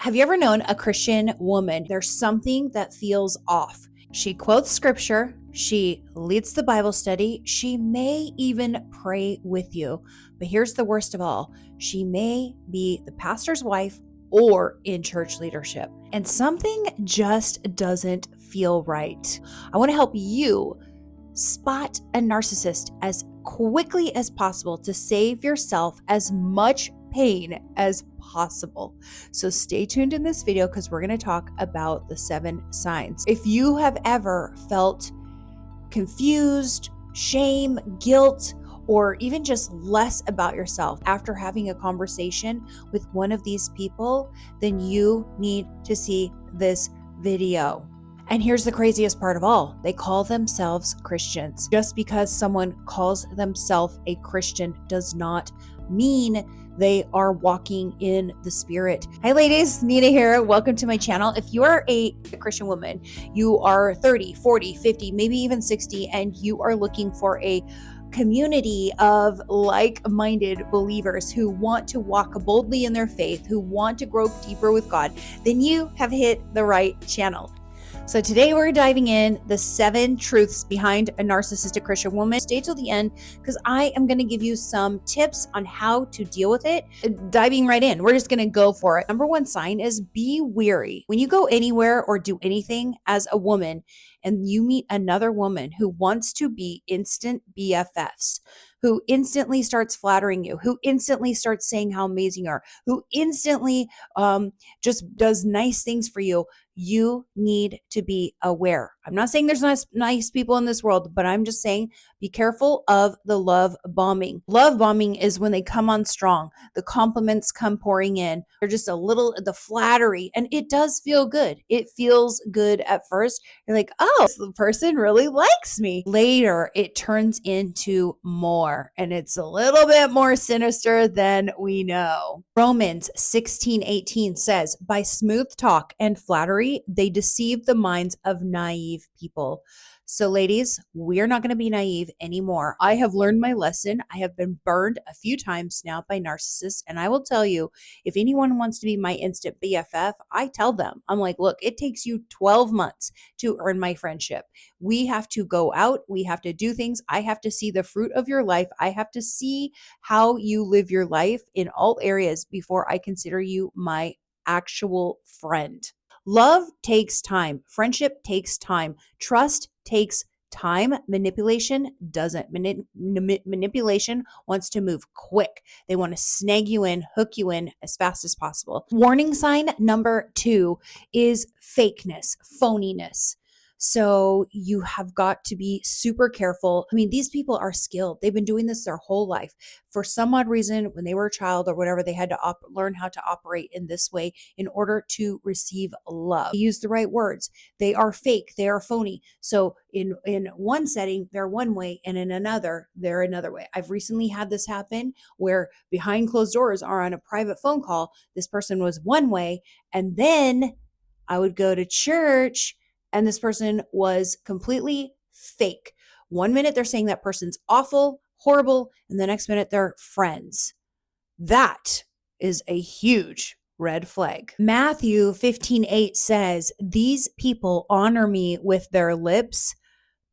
Have you ever known a Christian woman? There's something that feels off. She quotes scripture, she leads the Bible study, she may even pray with you. But here's the worst of all, she may be the pastor's wife or in church leadership. And something just doesn't feel right. I want to help you spot a narcissist as quickly as possible to save yourself as much pain as possible. So stay tuned in this video because we're going to talk about the 7 signs. If you have ever felt confused, shame, guilt, or even just less about yourself after having a conversation with one of these people, then you need to see this video. And here's the craziest part of all. They call themselves Christians. Just because someone calls themselves a Christian does not mean they are walking in the Spirit. Hi ladies, Nina here. Welcome to my channel. If you are a Christian woman, you are 30, 40, 50, maybe even 60, and you are looking for a community of like-minded believers who want to walk boldly in their faith, who want to grow deeper with God, then you have hit the right channel. So today we're diving in the 7 truths behind a narcissistic Christian woman. Stay till the end because I am going to give you some tips on how to deal with it. Diving right in, we're just going to go for it. Number 1 sign is be wary. When you go anywhere or do anything as a woman and you meet another woman who wants to be instant BFFs, who instantly starts flattering you, who instantly starts saying how amazing you are, who instantly just does nice things for you, you need to be aware. I'm not saying there's not nice people in this world, but I'm just saying be careful of the love bombing. Love bombing is when they come on strong. The compliments come pouring in. They're just the flattery, and it does feel good. It feels good at first. You're like, oh, the person really likes me. Later, it turns into more, and it's a little bit more sinister than we know. Romans 16:18 says, by smooth talk and flattery, they deceive the minds of naive people. So ladies, we're not going to be naive anymore. I have learned my lesson. I have been burned a few times now by narcissists. And I will tell you, if anyone wants to be my instant BFF, I tell them, I'm like, look, it takes you 12 months to earn my friendship. We have to go out. We have to do things. I have to see the fruit of your life. I have to see how you live your life in all areas before I consider you my actual friend. Love takes time. Friendship takes time. Trust takes time. Manipulation doesn't. Manipulation wants to move quick. They want to snag you in, hook you in as fast as possible. Warning sign number 2 is fakeness, phoniness. So you have got to be super careful. I mean, these people are skilled. They've been doing this their whole life. For some odd reason, when they were a child or whatever, they had to learn how to operate in this way in order to receive love. They use the right words. They are fake. They are phony. So in one setting, they're one way, and in another, they're another way. I've recently had this happen where behind closed doors or on a private phone call, this person was one way, and then I would go to church and this person was completely fake. One minute they're saying that person's awful, horrible, and the next minute they're friends. That is a huge red flag. Mathew 15:8 says, these people honor me with their lips,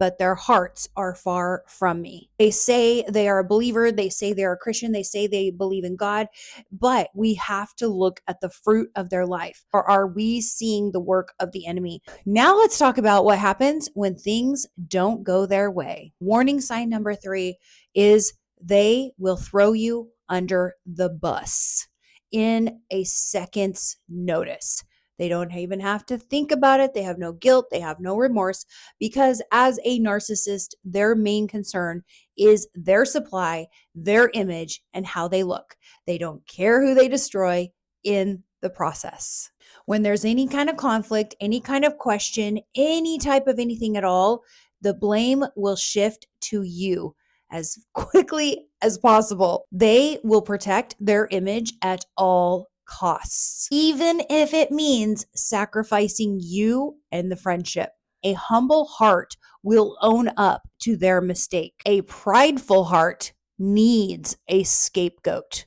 but their hearts are far from me. They say they are a believer. They say they are a Christian. They say they believe in God, but we have to look at the fruit of their life. Or are we seeing the work of the enemy? Now let's talk about what happens when things don't go their way. Warning sign number 3 is they will throw you under the bus in a second's notice. They don't even have to think about it. They have no guilt. They have no remorse because as a narcissist, their main concern is their supply, their image, and how they look. They don't care who they destroy in the process. When there's any kind of conflict, any kind of question, any type of anything at all, the blame will shift to you as quickly as possible. They will protect their image at all costs, even if it means sacrificing you and the friendship. A humble heart will own up to their mistake. A prideful heart needs a scapegoat.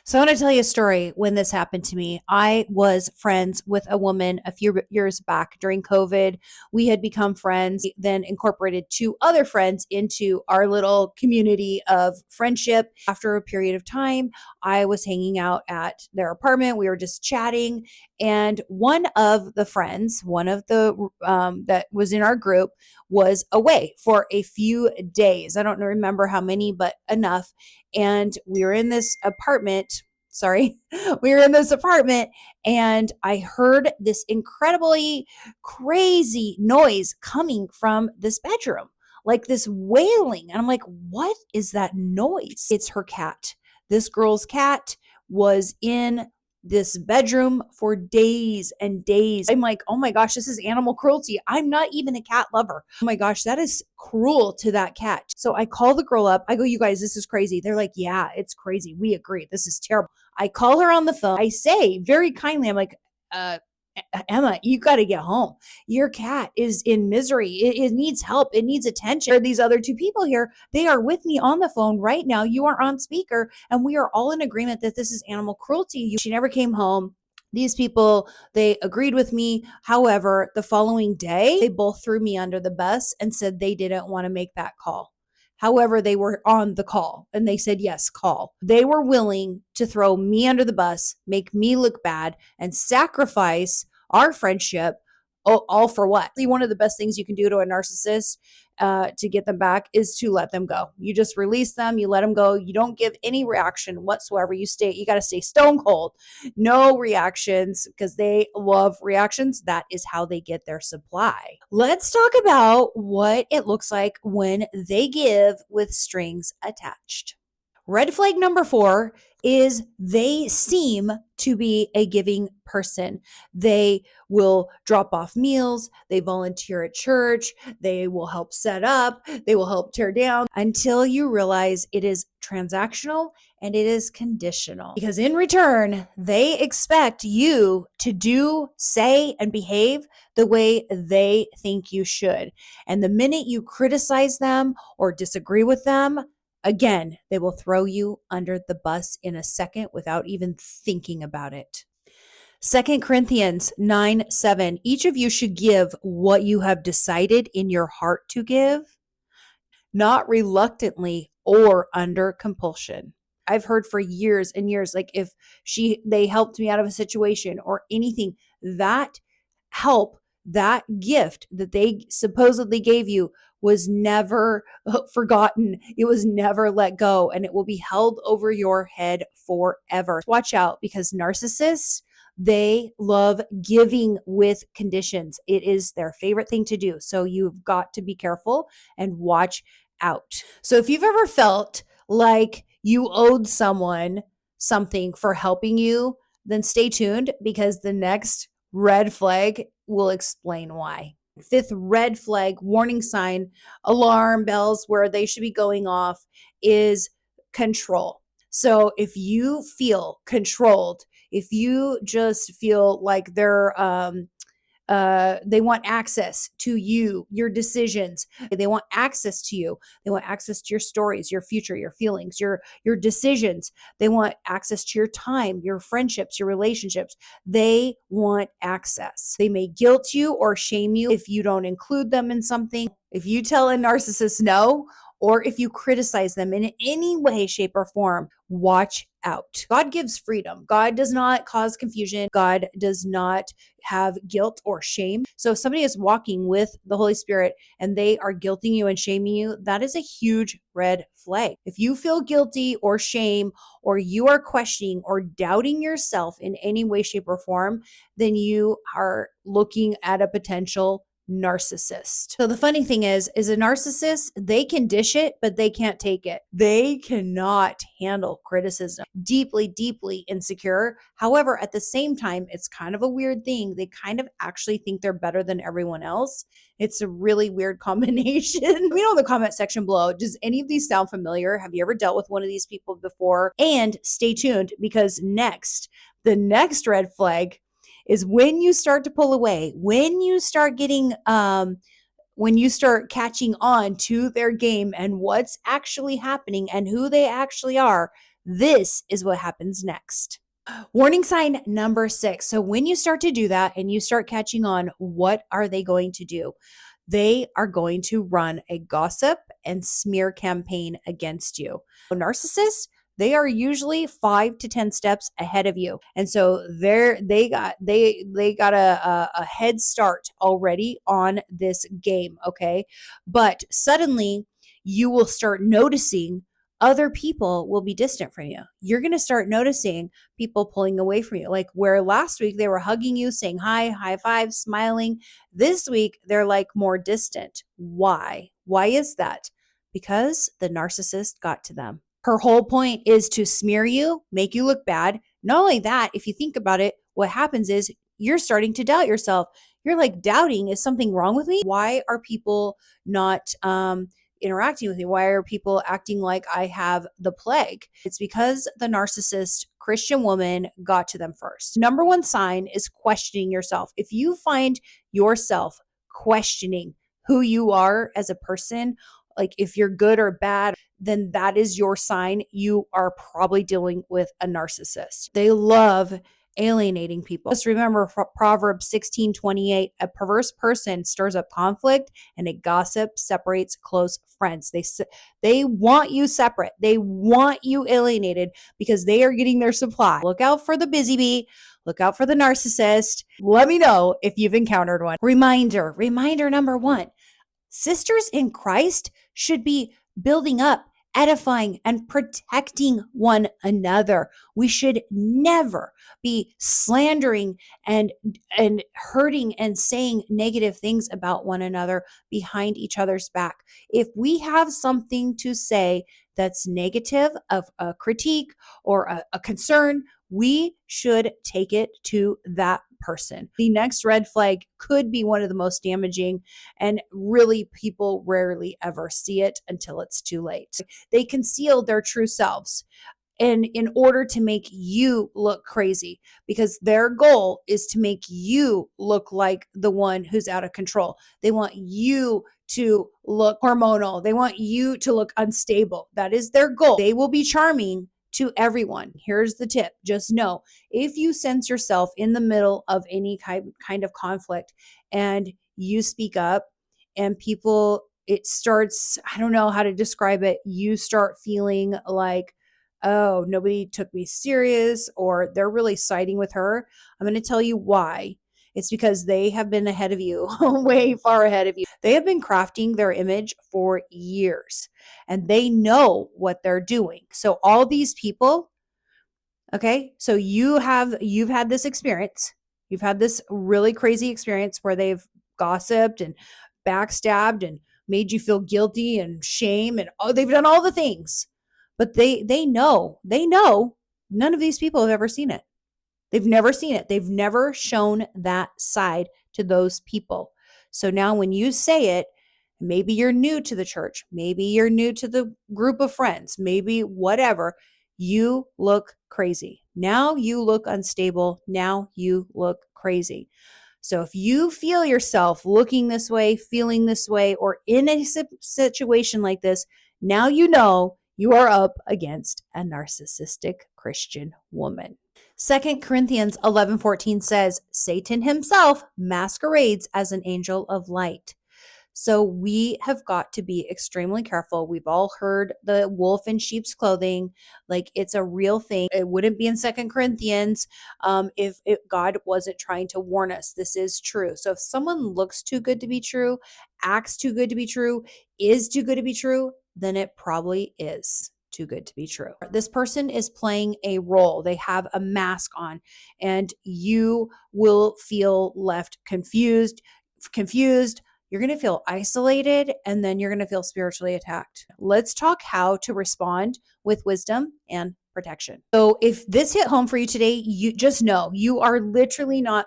So I want to tell you a story when this happened to me. I was friends with a woman a few years back during COVID. We had become friends, then incorporated two other friends into our little community of friendship. After a period of time, I was hanging out at their apartment. We were just chatting. And one of the friends, one of the that was in our group, was away for a few days. I don't remember how many, but enough. And we were in this apartment. Sorry, we were in this apartment, and I heard this incredibly crazy noise coming from this bedroom, like this wailing. And I'm like, what is that noise? It's her cat. This girl's cat was in this bedroom for days and days. I'm like, oh my gosh, this is animal cruelty. I'm not even a cat lover. Oh my gosh, that is cruel to that cat. So I call the girl up. I go, you guys, this is crazy. They're like, yeah, it's crazy. We agree. This is terrible. I call her on the phone. I say very kindly, I'm like, Emma, you got to get home. Your cat is in misery. It needs help. It needs attention. There are these other two people here. They are with me on the phone right now. You are on speaker, and we are all in agreement that this is animal cruelty. She never came home. These people, they agreed with me. However, the following day, they both threw me under the bus and said they didn't want to make that call. However, they were on the call and they said, yes, call. They were willing to throw me under the bus, make me look bad, and sacrifice our friendship. All for what? One of the best things you can do to a narcissist to get them back is to let them go. You just release them, you let them go. You don't give any reaction whatsoever. You got to stay stone cold. No reactions, because they love reactions. That is how they get their supply. Let's talk about what it looks like when they give with strings attached. Red flag number 4 is they seem to be a giving person. They will drop off meals. They volunteer at church. They will help set up. They will help tear down until you realize it is transactional and it is conditional. Because in return, they expect you to do, say, and behave the way they think you should. And the minute you criticize them or disagree with them, again, they will throw you under the bus in a second without even thinking about it. 2 Corinthians 9:7. Each of you should give what you have decided in your heart to give, not reluctantly or under compulsion. I've heard for years and years, like if they helped me out of a situation or anything, that help, that gift that they supposedly gave you was never forgotten. It was never let go, and it will be held over your head forever. Watch out, because narcissists, they love giving with conditions. It is their favorite thing to do. So you've got to be careful and watch out. So if you've ever felt like you owed someone something for helping you, then stay tuned, because the next red flag will explain why. 5th red flag, warning sign, alarm bells where they should be going off, is control. So if you feel controlled, if you just feel like they want access to you, your decisions. They want access to you. They want access to your stories, your future, your feelings, your decisions. They want access to your time, your friendships, your relationships. They want access. They may guilt you or shame you if you don't include them in something. If you tell a narcissist no, or if you criticize them in any way, shape, or form, watch out. God gives freedom. God does not cause confusion. God does not have guilt or shame. So if somebody is walking with the Holy Spirit and they are guilting you and shaming you, that is a huge red flag. If you feel guilty or shame, or you are questioning or doubting yourself in any way, shape, or form, then you are looking at a potential narcissist. So the funny thing is a narcissist, they can dish it, but they can't take it. They cannot handle criticism. Deeply, deeply insecure. However, at the same time, it's kind of a weird thing. They kind of actually think they're better than everyone else. It's a really weird combination. Let me know in the comment section below. Does any of these sound familiar? Have you ever dealt with one of these people before? And stay tuned, because the next red flag is when you start to pull away, when you start getting, when you start catching on to their game and what's actually happening and who they actually are, This is what happens next. Warning sign number 6. So when you start to do that and you start catching on, what are they going to do? They are going to run a gossip and smear campaign against you. Narcissists, they are usually 5 to 10 steps ahead of you. And so they got a head start already on this game, okay? But suddenly you will start noticing other people will be distant from you. You're going to start noticing people pulling away from you. Like where last week they were hugging you, saying hi, high five, smiling. This week they're like more distant. Why? Why is that? Because the narcissist got to them. Her whole point is to smear you, make you look bad. Not only that, if you think about it, what happens is you're starting to doubt yourself. You're like doubting, is something wrong with me? Why are people not interacting with me? Why are people acting like I have the plague? It's because the narcissist Christian woman got to them first. Number one sign is questioning yourself. If you find yourself questioning who you are as a person, like if you're good or bad, then that is your sign you are probably dealing with a narcissist. They love alienating people. Just remember Proverbs 16:28, a perverse person stirs up conflict and a gossip separates close friends. They want you separate. They want you alienated because they are getting their supply. Look out for the busy bee. Look out for the narcissist. Let me know if you've encountered one. Reminder number 1. Sisters in Christ should be building up, edifying, and protecting one another. We should never be slandering and hurting and saying negative things about one another behind each other's back. If we have something to say that's negative, of a critique or a concern, we should take it to that person. The next red flag could be one of the most damaging, and really people rarely ever see it until it's too late. They conceal their true selves, and in order to make you look crazy, because their goal is to make you look like the one who's out of control. They want you to look hormonal. They want you to look unstable. That is their goal. They will be charming to everyone. Here's the tip. Just know, if you sense yourself in the middle of any kind of conflict and you speak up and people, it starts, I don't know how to describe it, you start feeling like, oh, nobody took me serious, or they're really siding with her. I'm going to tell you why. It's because they have been ahead of you, way far ahead of you. They have been crafting their image for years and they know what they're doing. So all these people, okay, so you've had this experience. You've had this really crazy experience where they've gossiped and backstabbed and made you feel guilty and shame, and they've done all the things. But they know none of these people have ever seen it. They've never seen it. They've never shown that side to those people. So now when you say it, maybe you're new to the church, maybe you're new to the group of friends, maybe whatever, you look crazy. Now you look unstable. Now you look crazy. So if you feel yourself looking this way, feeling this way, or in a situation like this, now you know you are up against a narcissistic Christian woman. 2 Corinthians 11:14 says, Satan himself masquerades as an angel of light. So we have got to be extremely careful. We've all heard the wolf in sheep's clothing, like it's a real thing. It wouldn't be in 2 Corinthians if God wasn't trying to warn us. This is true. So if someone looks too good to be true, acts too good to be true, is too good to be true, then it probably is too good to be true. This person is playing a role. They have a mask on, and you will feel left confused. You're going to feel isolated, and then you're going to feel spiritually attacked. Let's talk how to respond with wisdom and protection. So if this hit home for you today, you just know you are not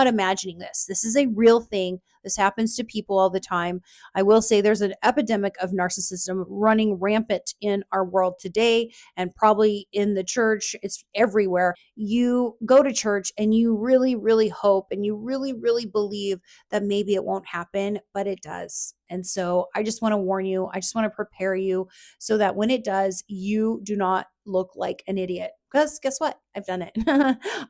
imagining this. This is a real thing This happens to people all the time. I will say there's an epidemic of narcissism running rampant in our world today and probably in the church. It's everywhere. You go to church and you really, really hope and you really, really believe that maybe it won't happen, but it does. And so I just want to warn you, I just want to prepare you so that when it does, you do not look like an idiot. Because guess what? I've done it.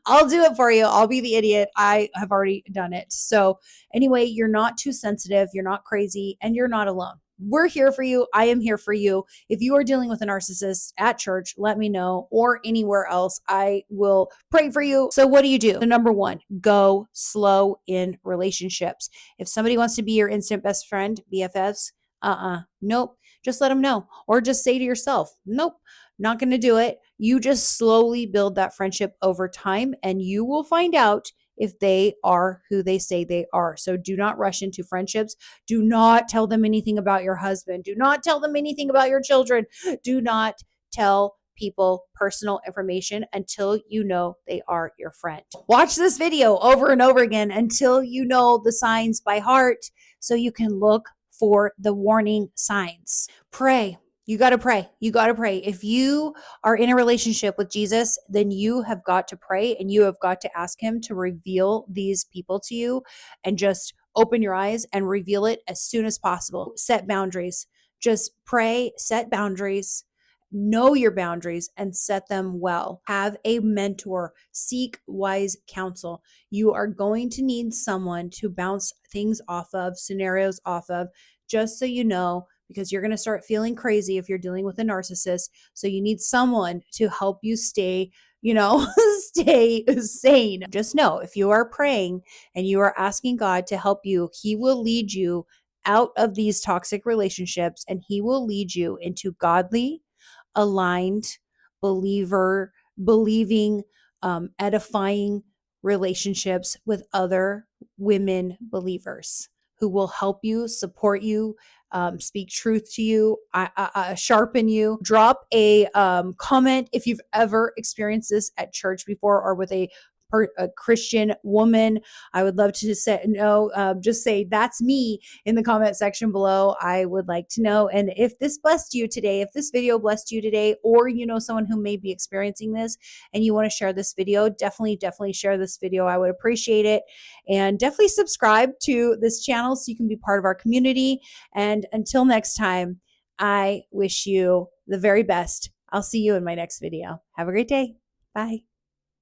I'll do it for you. I'll be the idiot. I have already done it. So, anyway, you're not too sensitive, you're not crazy, and you're not alone. We're here for you. I am here for you. If you are dealing with a narcissist at church, let me know, or anywhere else. I will pray for you. So, what do you do? So, number one, go slow in relationships. If somebody wants to be your instant best friend, BFFs, nope. Just let them know. Or just say to yourself, nope, not going to do it. You just slowly build that friendship over time and you will find out if they are who they say they are. So do not rush into friendships. Do not tell them anything about your husband. Do not tell them anything about your children. Do not tell people personal information until you know they are your friend. Watch this video over and over again until you know the signs by heart so you can look for the warning signs. Pray. You got to pray. You got to pray. If you are in a relationship with Jesus, then you have got to pray and you have got to ask him to reveal these people to you and just open your eyes and reveal it as soon as possible. Set boundaries. Just pray, set boundaries, know your boundaries and set them well. Have a mentor, seek wise counsel. You are going to need someone to bounce things off of, scenarios off of, just so you know, because you're going to start feeling crazy if you're dealing with a narcissist. So you need someone to help you stay, stay sane. Just know if you are praying and you are asking God to help you, he will lead you out of these toxic relationships and he will lead you into godly, aligned, believing, edifying relationships with other women believers who will help you, support you, speak truth to you, sharpen you. Drop a comment if you've ever experienced this at church before or with a Christian woman. I would love to say just say that's me in the comment section below. I would like to know. And if this blessed you today, if this video blessed you today, or you know someone who may be experiencing this and you want to share this video, definitely share this video. I would appreciate it. And definitely subscribe to this channel so you can be part of our community. And until next time, I wish you the very best. I'll see you in my next video. Have a great day. Bye.